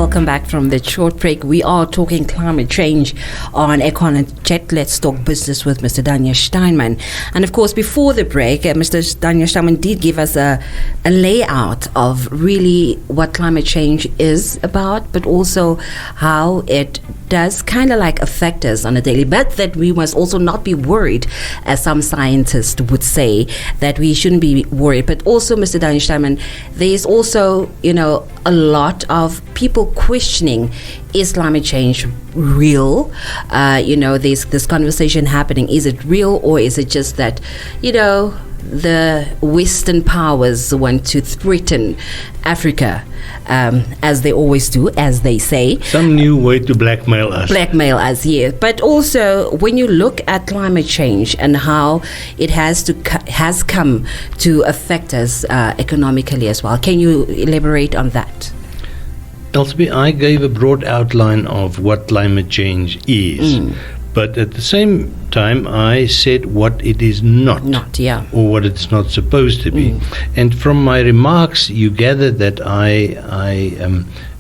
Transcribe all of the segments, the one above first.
welcome back from the short break. We are talking climate change on Econ and Jet. Let's talk business with Mr. Daniel Steinman. And of course, before the break, Mr. Daniel Steinman did give us a layout of really what climate change is about, but also how it does kind of like affect us on a daily, but that we must also not be worried, as some scientists would say, that we shouldn't be worried. But also, Mr. Daniel Steinman, there's also, a lot of people questioning, is climate change real? There's this conversation happening. Is it real, or is it just that, the Western powers want to threaten Africa, as they always do, as they say. Some new way to blackmail us. Yeah. But also, when you look at climate change and how it has come to affect us economically as well, can you elaborate on that? Elspie, I gave a broad outline of what climate change is. But at the same time, I said what it is not. Or what it's not supposed to be. And from my remarks, you gather that I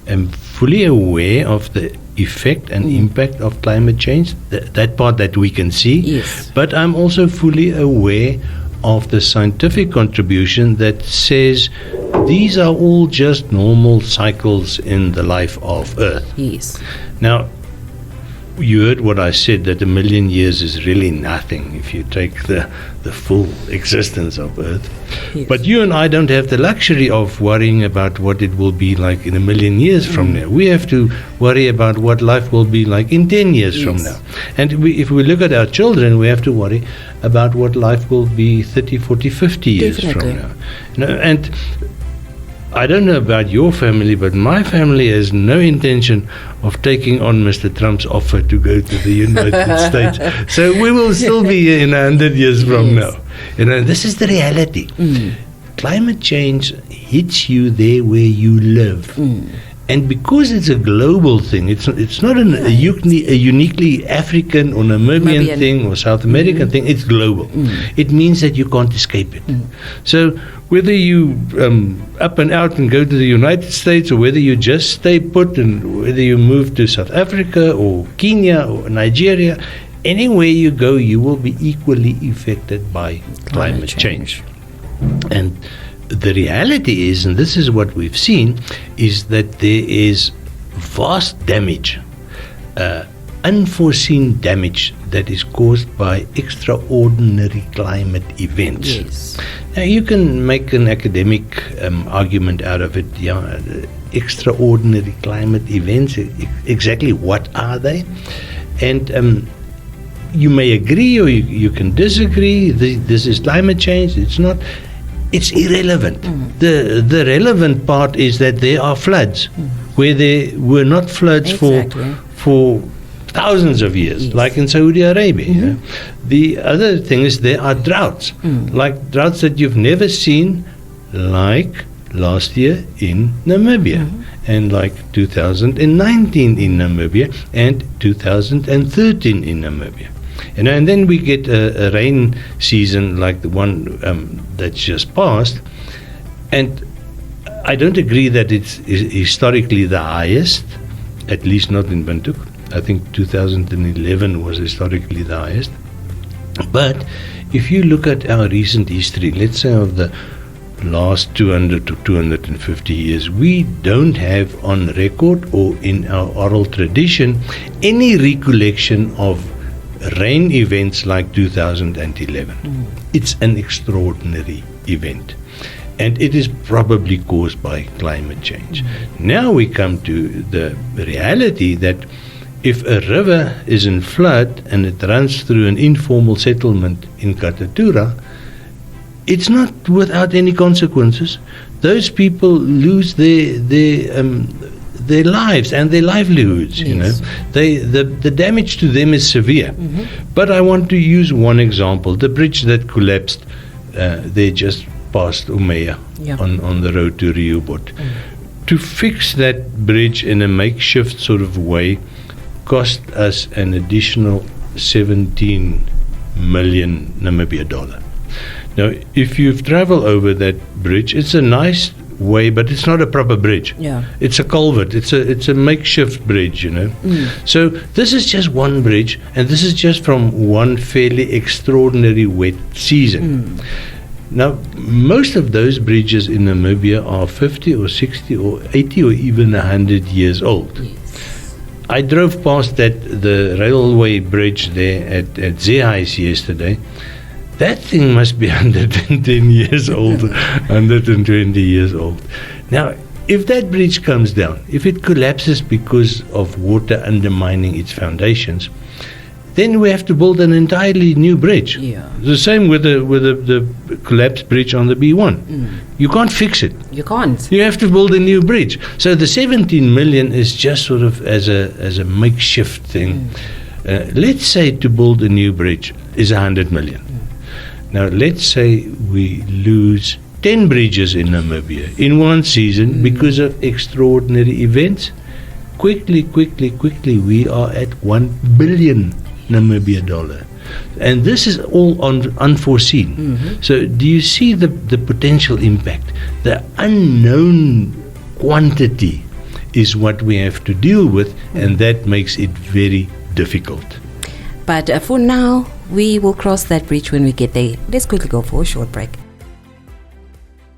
am fully aware of the effect and impact of climate change, that part that we can see. Yes. But I'm also fully aware of the scientific contribution that says these are all just normal cycles in the life of Earth. Yes. Now, you heard what I said, that 1 million years is really nothing if you take the full existence of Earth. Yes. But you and I don't have the luxury of worrying about what it will be like in 1 million years from now. We have to worry about what life will be like in 10 years from now. And if we look at our children, we have to worry about what life will be 30, 40, 50 years from now. And I don't know about your family, but my family has no intention of taking on Mr. Trump's offer to go to the United States. So we will still be here in 100 years from now. This is the reality. Climate change hits you there where you live. And because it's a global thing, it's not a uniquely African or Namibian thing or South American thing, it's global. It means that you can't escape it. So whether you up and out and go to the United States, or whether you just stay put, and whether you move to South Africa or Kenya or Nigeria, anywhere you go, you will be equally affected by climate change. And the reality is, and this is what we've seen, is that there is vast damage, unforeseen damage that is caused by extraordinary climate events. Yes. Now, you can make an academic argument out of it. Extraordinary climate events, exactly what are they? And you may agree or you can disagree. This is climate change. It's not. It's irrelevant. The relevant part is that there are floods where there were not floods for thousands of years, like in Saudi Arabia. The other thing is there are droughts, like droughts that you've never seen, like last year in Namibia, and like 2019 in Namibia, and 2013 in Namibia. And then we get a rain season like the one that's just passed. And I don't agree that it's historically the highest, at least not in Bantuk. I think 2011 was historically the highest. But if you look at our recent history, let's say of the last 200 to 250 years, we don't have on record or in our oral tradition any recollection of rain events like 2011. It's an extraordinary event, and it is probably caused by climate change. Now we come to the reality that if a river is in flood and it runs through an informal settlement in Katatura, it's not without any consequences. Those people lose their lives and their livelihoods. The damage to them is severe. But I want to use one example: the bridge that collapsed there just past Umeya on the road to Riobot. To fix that bridge in a makeshift sort of way cost us an additional 17 million Namibia dollar. Now, if you've traveled over that bridge, it's a nice way, but it's not a proper bridge. Yeah. It's a culvert. It's a makeshift bridge, you know. So this is just one bridge, and this is just from one fairly extraordinary wet season. Now, most of those bridges in Namibia are 50 or 60 or 80 or even 100 years old. Yes. I drove past the railway bridge there at Zeehuis yesterday. That thing must be 110 years old, 120 years old. Now, if that bridge comes down, if it collapses because of water undermining its foundations, then we have to build an entirely new bridge. Yeah. The same with the collapsed bridge on the B1. You can't fix it. You can't. You have to build a new bridge. So the 17 million is just sort of as a makeshift thing. Let's say to build a new bridge is 100 million. Now let's say we lose 10 bridges in Namibia in one season because of extraordinary events. Quickly, we are at 1 billion Namibia dollar. And this is all unforeseen. So do you see the potential impact? The unknown quantity is what we have to deal with, and that makes it very difficult. But for now, we will cross that bridge when we get there. Let's quickly go for a short break.